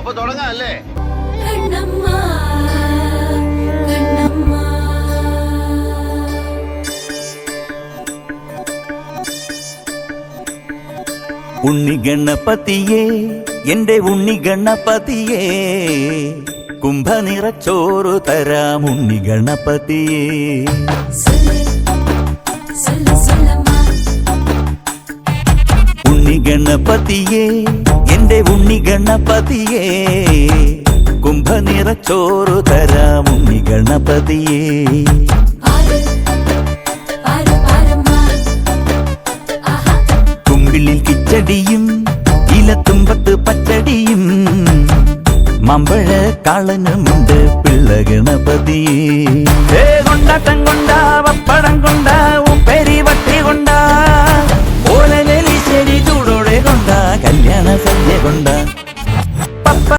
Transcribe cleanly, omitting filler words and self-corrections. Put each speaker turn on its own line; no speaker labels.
അപ്പൊ തുടങ്ങാം അല്ലേ?
ഉണ്ണി ഗണപതിയേ, എന്റെ ഉണ്ണി ഗണപതിയേ, കുംഭനിറച്ചോറ് തരാം ഉണ്ണി ഗണപതിയേ. ഉണ്ണി ഗണപതിയേ, എന്റെ ഉണ്ണി ഗണപതിയേ, കുംഭനിറച്ചോറ് തരാം ഉണ്ണി ഗണപതിയേ. കുമ്പിളിൽ കിച്ചടിയും ഇലത്തുമ്പത്ത് പച്ചടിയും മമ്പഴ കാളനുമുണ്ട് പിള്ള ഗണപതിയേ. കൊണ്ടാട്ടം കൊണ്ടാ, പപ്പടം കൊണ്ടാ, ഉപ്പേരി വട്ടി കൊണ്ടാ, ഓലനെലിശ്ശേരി ചൂടോടെ കൊണ്ടാ, കല്യാണ സദ്യ കൊണ്ടാ.